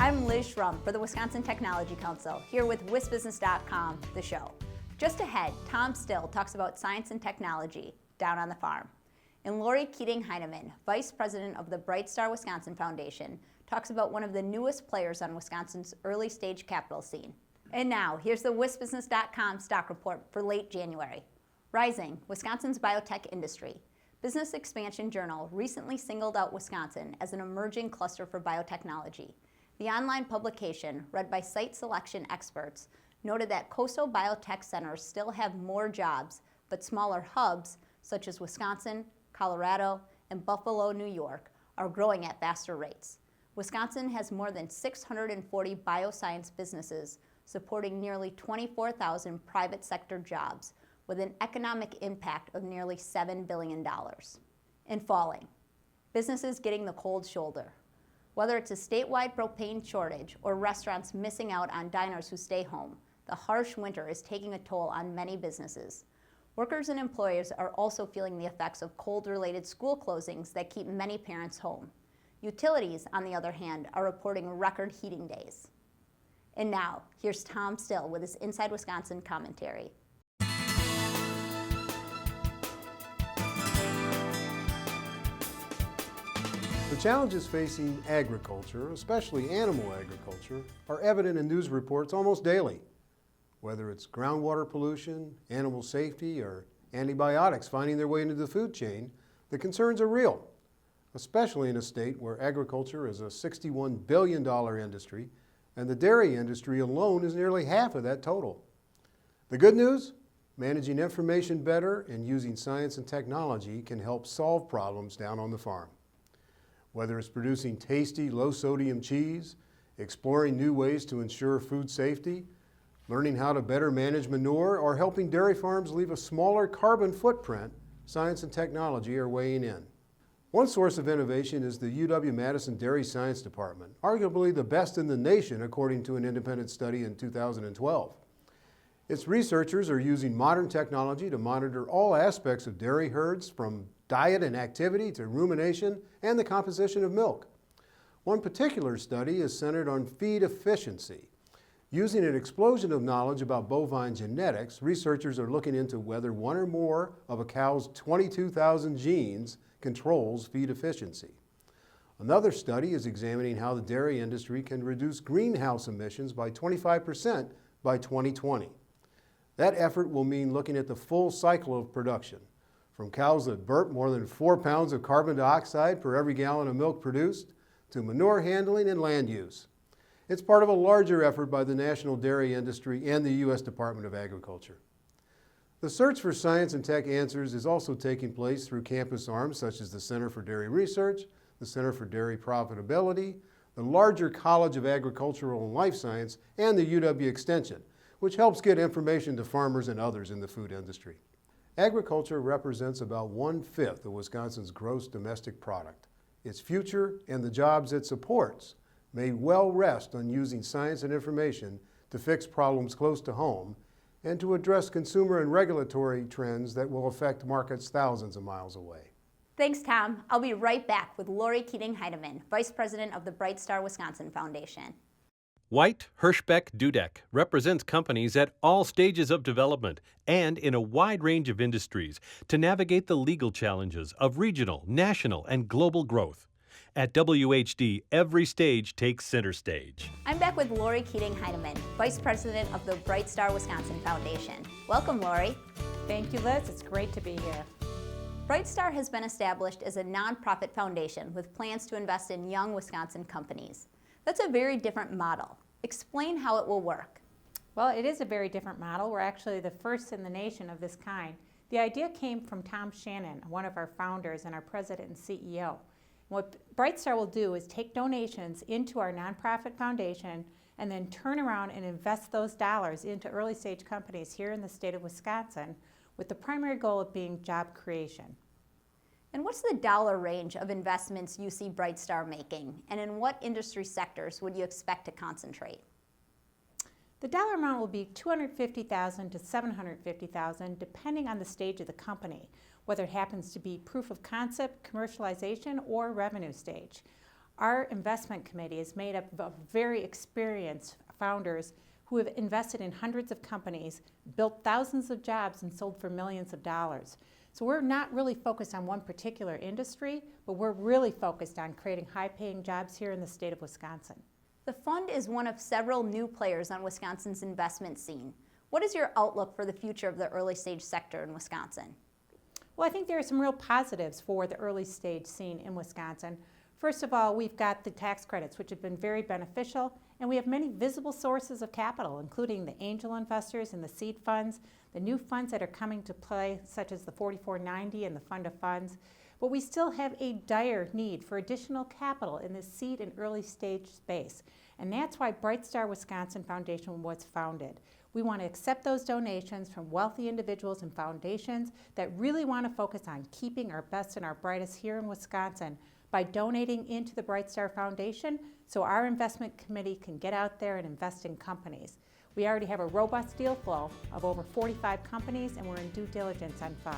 I'm Liz Schrum for the Wisconsin Technology Council, here with WisBusiness.com, the show. Just ahead, Tom Still talks about science and technology down on the farm. And Lorre Keating Heinemann, Vice President of the Brightstar Wisconsin Foundation, talks about one of the newest players on Wisconsin's early stage capital scene. And now, here's the WisBusiness.com stock report for late January. Rising, Wisconsin's biotech industry. Business Expansion Journal recently singled out Wisconsin as an emerging cluster for biotechnology. The online publication, read by site selection experts, noted that coastal biotech centers still have more jobs, but smaller hubs, such as Wisconsin, Colorado, and Buffalo, New York, are growing at faster rates. Wisconsin has more than 640 bioscience businesses, supporting nearly 24,000 private sector jobs, with an economic impact of nearly $7 billion. And falling. Businesses getting the cold shoulder. Whether it's a statewide propane shortage or restaurants missing out on diners who stay home, the harsh winter is taking a toll on many businesses. Workers and employers are also feeling the effects of cold-related school closings that keep many parents home. Utilities, on the other hand, are reporting record heating days. And now, here's Tom Still with his Inside Wisconsin commentary. The challenges facing agriculture, especially animal agriculture, are evident in news reports almost daily. Whether it's groundwater pollution, animal safety, or antibiotics finding their way into the food chain, the concerns are real, especially in a state where agriculture is a $61 billion industry and the dairy industry alone is nearly half of that total. The good news? Managing information better and using science and technology can help solve problems down on the farm. Whether it's producing tasty, low-sodium cheese, exploring new ways to ensure food safety, learning how to better manage manure, or helping dairy farms leave a smaller carbon footprint, science and technology are weighing in. One source of innovation is the UW-Madison Dairy Science Department, arguably the best in the nation according to an independent study in 2012. Its researchers are using modern technology to monitor all aspects of dairy herds, from diet and activity to rumination and the composition of milk. One particular study is centered on feed efficiency. Using an explosion of knowledge about bovine genetics, researchers are looking into whether one or more of a cow's 22,000 genes controls feed efficiency. Another study is examining how the dairy industry can reduce greenhouse emissions by 25% by 2020. That effort will mean looking at the full cycle of production, from cows that burp more than 4 pounds of carbon dioxide per every gallon of milk produced, to manure handling and land use. It's part of a larger effort by the national dairy industry and the U.S. Department of Agriculture. The search for science and tech answers is also taking place through campus arms such as the Center for Dairy Research, the Center for Dairy Profitability, the larger College of Agricultural and Life Science, and the UW Extension, which helps get information to farmers and others in the food industry. Agriculture represents about 1/5 of Wisconsin's gross domestic product. Its future and the jobs it supports may well rest on using science and information to fix problems close to home and to address consumer and regulatory trends that will affect markets thousands of miles away. Thanks, Tom. I'll be right back with Lorre Keating Heinemann, Vice President of the Brightstar Wisconsin Foundation. White Hirschbeck Dudek represents companies at all stages of development and in a wide range of industries to navigate the legal challenges of regional, national, and global growth. At WHD, every stage takes center stage. I'm back with Lorre Keating Heinemann, Vice President of the Brightstar Wisconsin Foundation. Welcome, Lorre. Thank you, Liz. It's great to be here. Brightstar has been established as a nonprofit foundation with plans to invest in young Wisconsin companies. That's a very different model. Explain how it will work. Well, it is a very different model. We're actually the first in the nation of this kind. The idea came from Tom Shannon, one of our founders and our president and CEO. What Brightstar will do is take donations into our nonprofit foundation and then turn around and invest those dollars into early stage companies here in the state of Wisconsin, with the primary goal of being job creation. And what's the dollar range of investments you see Brightstar making, and in what industry sectors would you expect to concentrate? The dollar amount will be $250,000 to $750,000, depending on the stage of the company, whether it happens to be proof of concept, commercialization, or revenue stage. Our investment committee is made up of very experienced founders who have invested in hundreds of companies, built thousands of jobs, and sold for millions of dollars. So we're not really focused on one particular industry, but we're really focused on creating high-paying jobs here in the state of Wisconsin. The fund is one of several new players on Wisconsin's investment scene. What is your outlook for the future of the early stage sector in Wisconsin? Well, I think there are some real positives for the early stage scene in Wisconsin. First of all, we've got the tax credits, which have been very beneficial, and we have many visible sources of capital, including the angel investors and the seed funds, the new funds that are coming to play, such as the 4490 and the Fund of Funds. But we still have a dire need for additional capital in this seed and early stage space. And that's why Brightstar Wisconsin Foundation was founded. We want to accept those donations from wealthy individuals and foundations that really want to focus on keeping our best and our brightest here in Wisconsin by donating into the Brightstar Foundation so our investment committee can get out there and invest in companies. We already have a robust deal flow of over 45 companies, and we're in due diligence on 5.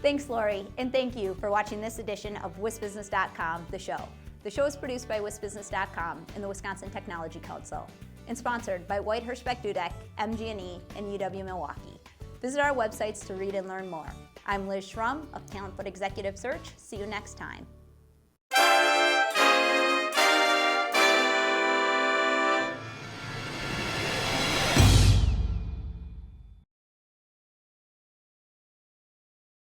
Thanks, Lori, and thank you for watching this edition of WisBusiness.com, the show. The show is produced by WisBusiness.com and the Wisconsin Technology Council, and sponsored by White Hirschbeck Dudek, MG&E, and UW-Milwaukee. Visit our websites to read and learn more. I'm Liz Schrum of Talent Foot Executive Search. See you next time.